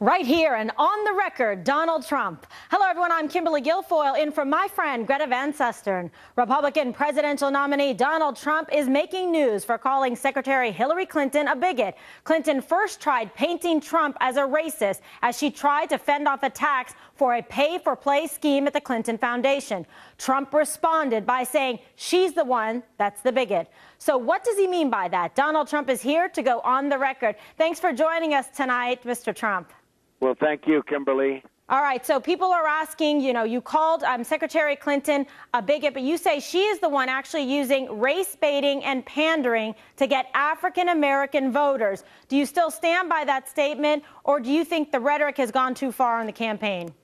Right here and on the record, Donald Trump. Hello, everyone. I'm Kimberly Guilfoyle, in for my friend Greta Van Susteren. Republican presidential nominee Donald Trump is making news for calling Secretary Hillary Clinton a bigot. Clinton first tried painting Trump as a racist as she tried to fend off attacks for a pay-for-play scheme at the Clinton Foundation. Trump responded by saying she's the one that's the bigot. So what does he mean by that? Donald Trump is here to go on the record. Thanks for joining us tonight, Mr. Trump. Well, thank you, Kimberly. All right, so people are asking, you called Secretary Clinton a bigot, but you say she is the one actually using race baiting and pandering to get African-American voters. Do you still stand by that statement, or do you think the rhetoric has gone too far in the campaign?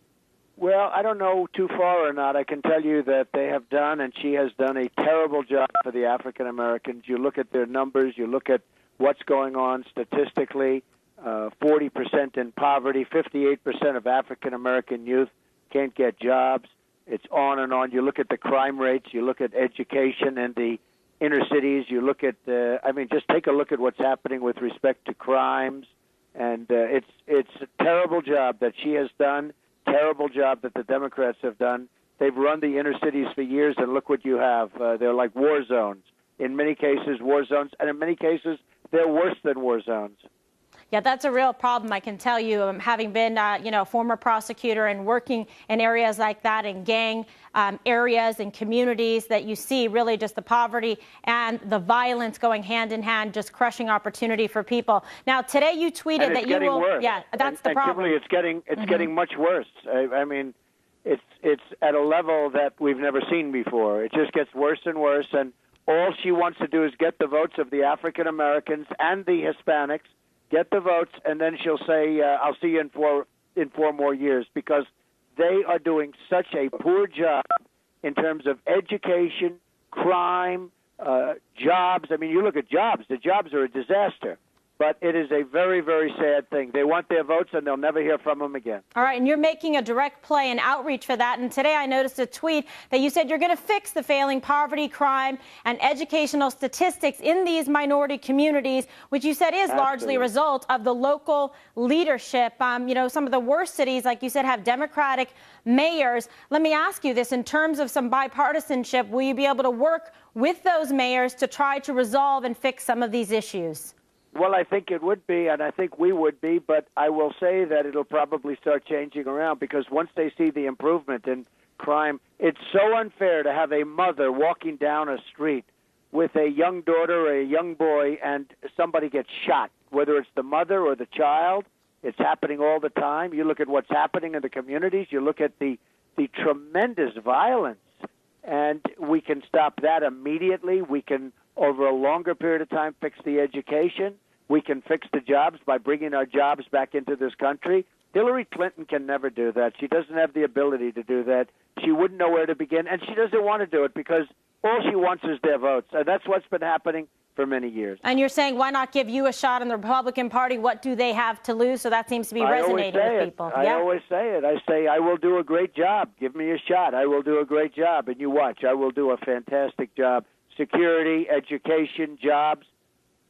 Well, I don't know too far or not. I can tell you that they have done, and she has done, a terrible job for the African Americans. You look at their numbers, you look at what's going on statistically, 40% in poverty, 58% of African American youth can't get jobs. It's on and on. You look at the crime rates, you look at education in the inner cities, you look at, just take a look at what's happening with respect to crimes. And it's a terrible job that she has done. Terrible job that the Democrats have done. They've run the inner cities for years, and look what you have. They're like war zones. In many cases, war zones, and in many cases, they're worse than war zones. Yeah, that's a real problem, I can tell you, having been, a former prosecutor and working in areas like that, in gang areas and communities that you see really just the poverty and the violence going hand in hand, just crushing opportunity for people. Now, today you tweeted that you will. Worse. Yeah, that's the problem. Kimberly, it's getting much worse. It's at a level that we've never seen before. It just gets worse and worse, and all she wants to do is get the votes of the African Americans and the Hispanics. Get the votes, and then she'll say, I'll see you in four more years, because they are doing such a poor job in terms of education, crime, jobs. I mean, you look at jobs. The jobs are a disaster. But it is a very, very sad thing. They want their votes, and they'll never hear from them again. All right, and you're making a direct play and outreach for that. And today I noticed a tweet that you said you're going to fix the failing poverty, crime, and educational statistics in these minority communities, which you said is largely a result of the local leadership. Some of the worst cities, like you said, have Democratic mayors. Let me ask you this. In terms of some bipartisanship, will you be able to work with those mayors to try to resolve and fix some of these issues? Well, I think it would be, and I think we would be, but I will say that it'll probably start changing around, because once they see the improvement in crime, it's so unfair to have a mother walking down a street with a young daughter or a young boy and somebody gets shot, whether it's the mother or the child. It's happening all the time. You look at what's happening in the communities. You look at the tremendous violence, and we can stop that immediately. We can, over a longer period of time, fix the education. We can fix the jobs by bringing our jobs back into this country. Hillary Clinton can never do that. She doesn't have the ability to do that. She wouldn't know where to begin, and she doesn't want to do it, because all she wants is their votes. And that's what's been happening for many years. And you're saying, why not give you a shot in the Republican Party? What do they have to lose? So that seems to be resonating with people. I always say it. I say, I will do a great job. Give me a shot. I will do a great job. And you watch. I will do a fantastic job. Security, education, jobs.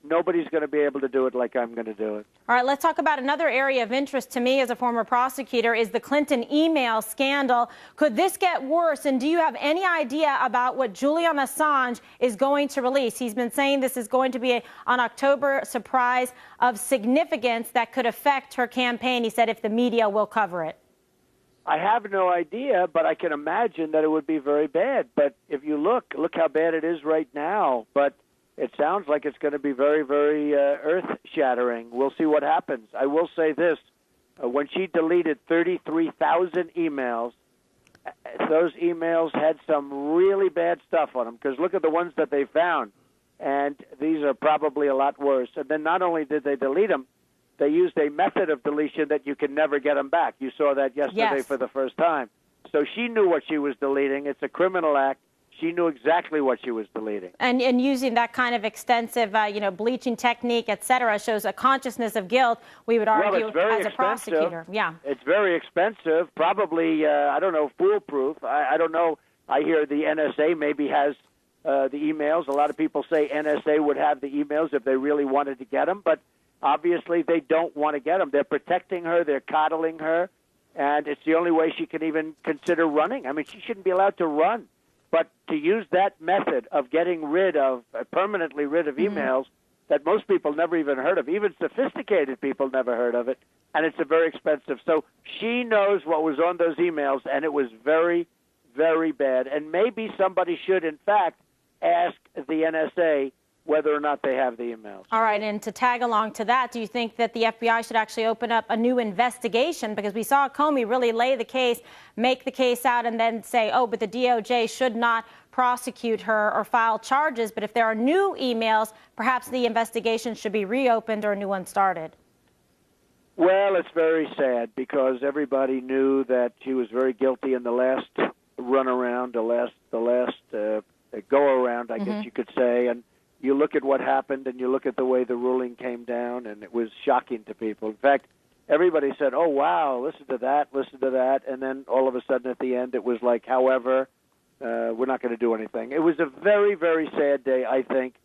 Nobody's going to be able to do it like I'm going to do it. All right, let's talk about another area of interest to me as a former prosecutor is the Clinton email scandal. Could this get worse? And do you have any idea about what Julian Assange is going to release? He's been saying this is going to be an October surprise of significance that could affect her campaign. He said if the media will cover it. I have no idea, but I can imagine that it would be very bad. But if you look how bad it is right now. But it sounds like it's going to be very, very earth-shattering. We'll see what happens. I will say this. When she deleted 33,000 emails, those emails had some really bad stuff on them, because look at the ones that they found, and these are probably a lot worse. And then not only did they delete them, they used a method of deletion that you can never get them back. You saw that yesterday for the first time. So she knew what she was deleting. It's a criminal act. She knew exactly what she was deleting. And using that kind of extensive, bleaching technique, et cetera, shows a consciousness of guilt, we would argue, as a prosecutor. Yeah. It's very expensive, probably, foolproof. I don't know. I hear the NSA maybe has the emails. A lot of people say NSA would have the emails if they really wanted to get them. But obviously they don't want to get them. They're protecting her. They're coddling her. And it's the only way she can even consider running. I mean, she shouldn't be allowed to run. But to use that method of getting permanently rid of emails that most people never even heard of, even sophisticated people never heard of it, and it's very expensive. So she knows what was on those emails, and it was very, very bad. And maybe somebody should, in fact, ask the NSA whether or not they have the emails. All right, and to tag along to that, do you think that the FBI should actually open up a new investigation? Because we saw Comey really lay the case, make the case out, and then say, oh, but the DOJ should not prosecute her or file charges. But if there are new emails, perhaps the investigation should be reopened or a new one started. Well, it's very sad because everybody knew that she was very guilty in the last runaround, the last go-around, I guess you could say. And you look at what happened, and you look at the way the ruling came down, and it was shocking to people. In fact, everybody said, oh, wow, listen to that. And then all of a sudden at the end, it was like, however, we're not going to do anything. It was a very, very sad day, I think,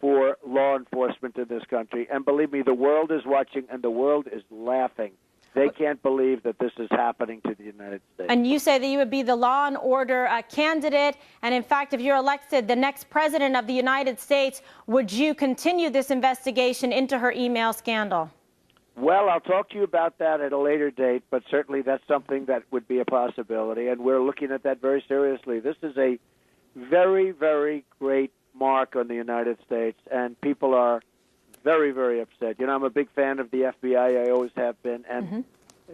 for law enforcement in this country. And believe me, the world is watching, and the world is laughing. They can't believe that this is happening to the United States. And you say that you would be the law and order candidate. And in fact, if you're elected the next president of the United States, would you continue this investigation into her email scandal? Well, I'll talk to you about that at a later date, but certainly that's something that would be a possibility, and we're looking at that very seriously. This is a very, very great mark on the United States, and people are very, very upset. You know, I'm a big fan of the FBI. I always have been, and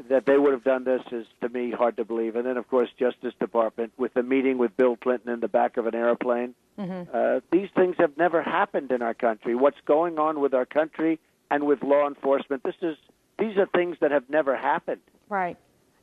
that they would have done this is, to me, hard to believe. And then, of course, Justice Department, with the meeting with Bill Clinton in the back of an airplane. These things have never happened in our country. What's going on with our country and with law enforcement, these are things that have never happened. Right.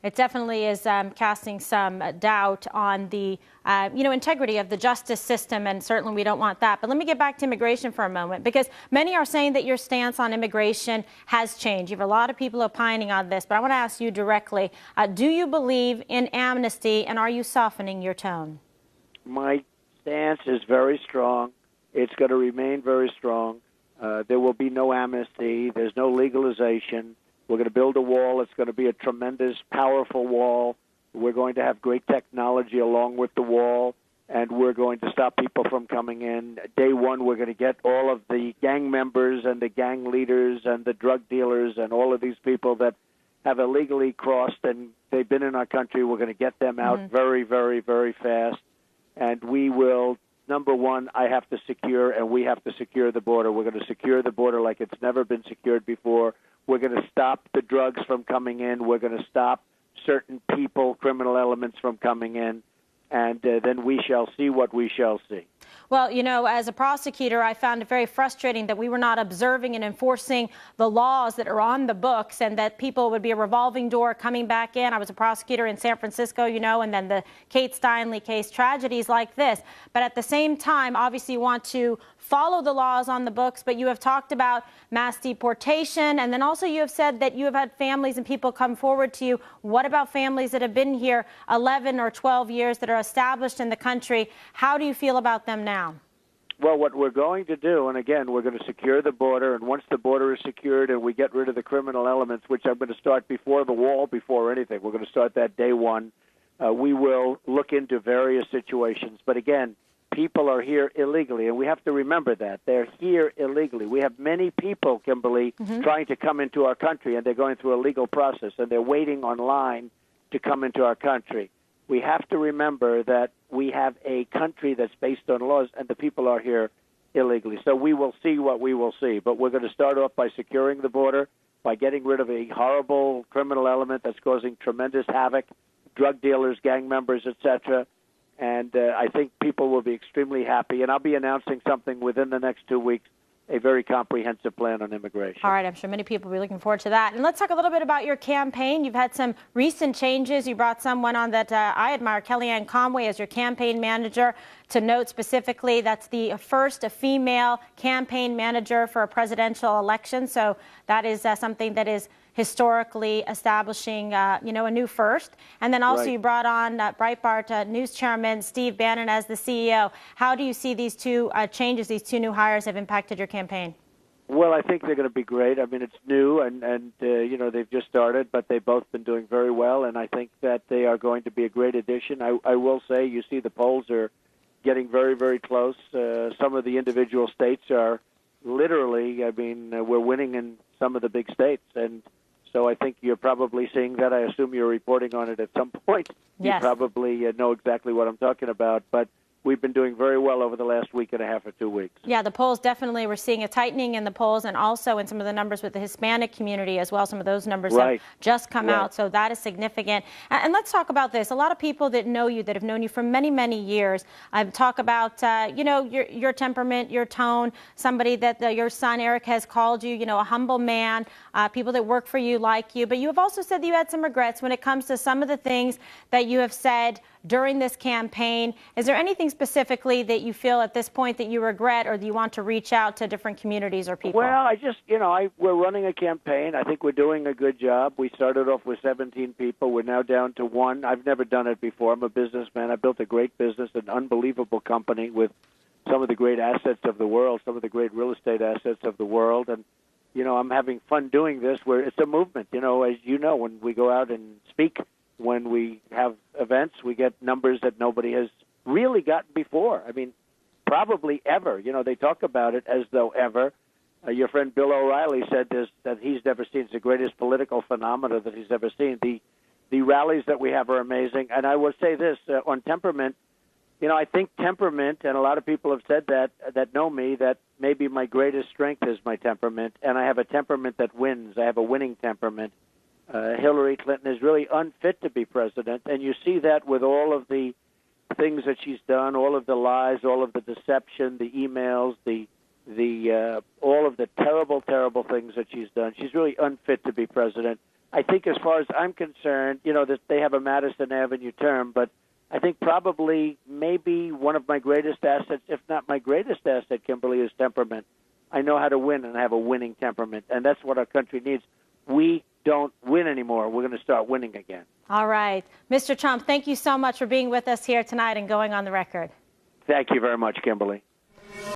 It definitely is casting some doubt on the, integrity of the justice system, and certainly we don't want that. But let me get back to immigration for a moment, because many are saying that your stance on immigration has changed. You have a lot of people opining on this, but I want to ask you directly, do you believe in amnesty, and are you softening your tone? My stance is very strong. It's going to remain very strong. There will be no amnesty. There's no legalization. We're going to build a wall. It's going to be a tremendous, powerful wall. We're going to have great technology along with the wall, and we're going to stop people from coming in. Day one, we're going to get all of the gang members and the gang leaders and the drug dealers and all of these people that have illegally crossed and they've been in our country. We're going to get them out very, very, very fast. And we will, number one, I have to secure, and we have to secure the border. We're going to secure the border like it's never been secured before. We're going to stop the drugs from coming in. We're going to stop certain people, criminal elements from coming in. And then we shall see what we shall see. Well, as a prosecutor, I found it very frustrating that we were not observing and enforcing the laws that are on the books, and that people would be a revolving door coming back in. I was a prosecutor in San Francisco, and then the Kate Steinle case, tragedies like this. But at the same time, obviously you want to follow the laws on the books, but you have talked about mass deportation, and then also you have said that you have had families and people come forward to you. What about families that have been here 11 or 12 years that are established in the country? How do you feel about them now? Well, what we're going to do, and again, we're going to secure the border, and once the border is secured and we get rid of the criminal elements, which I'm going to start before the wall, before anything, we're going to start that day one, we will look into various situations. But again, people are here illegally, and we have to remember that. They're here illegally. We have many people, Kimberly, trying to come into our country, and they're going through a legal process, and they're waiting online to come into our country. We have to remember that we have a country that's based on laws, and the people are here illegally. So we will see what we will see. But we're going to start off by securing the border, by getting rid of a horrible criminal element that's causing tremendous havoc, drug dealers, gang members, etc. And I think people will be extremely happy. And I'll be announcing something within the next 2 weeks, a very comprehensive plan on immigration. All right, I'm sure many people will be looking forward to that. And let's talk a little bit about your campaign. You've had some recent changes. You brought someone on that I admire, Kellyanne Conway, as your campaign manager. To note specifically, that's the first female campaign manager for a presidential election. So that is something that is historically establishing, a new first. And then also you brought on Breitbart News Chairman Steve Bannon as the CEO. How do you see these two changes, these two new hires have impacted your campaign? Well, I think they're going to be great. I mean, it's new, and they've just started, but they've both been doing very well, and I think that they are going to be a great addition. I will say, you see the polls are getting very, very close. Some of the individual states are literally, we're winning in some of the big states, and so I think you're probably seeing that. I assume you're reporting on it at some point. Yes. You probably know exactly what I'm talking about, but we've been doing very well over the last week and a half or 2 weeks. Yeah, the polls definitely, we're seeing a tightening in the polls and also in some of the numbers with the Hispanic community as well. Some of those numbers have just come out, so that is significant. And let's talk about this. A lot of people that know you, that have known you for many, many years, talk about, your temperament, your tone, somebody that your son Eric has called you, a humble man, people that work for you like you. But you have also said that you had some regrets when it comes to some of the things that you have said during this campaign. Is there anything specifically that you feel at this point that you regret, or that you want to reach out to different communities or people? Well, I just, we're running a campaign. I think we're doing a good job. We started off with 17 people. We're now down to 1. I've never done it before. I'm a businessman. I built a great business, an unbelievable company with some of the great assets of the world, some of the great real estate assets of the world. And, I'm having fun doing this, where it's a movement. As you know, when we go out and speak, when we have events, we get numbers that nobody has really gotten before. I mean, probably ever. They talk about it as though ever. Your friend Bill O'Reilly said this, that he's never seen. It's the greatest political phenomena that he's ever seen. The rallies that we have are amazing. And I will say this, on temperament, I think temperament, and a lot of people have said that know me, that maybe my greatest strength is my temperament, and I have a temperament that wins. I have a winning temperament. Hillary Clinton is really unfit to be president, and you see that with all of the things that she's done, all of the lies, all of the deception, the emails, all of the terrible, terrible things that she's done. She's really unfit to be president. I think, as far as I'm concerned, that they have a Madison Avenue term, but I think probably maybe one of my greatest assets, if not my greatest asset, Kimberly, is temperament. I know how to win, and I have a winning temperament, and that's what our country needs. We don't win anymore. We're going to start winning again. All right. Mr. Trump, thank you so much for being with us here tonight and going on the record. Thank you very much, Kimberly.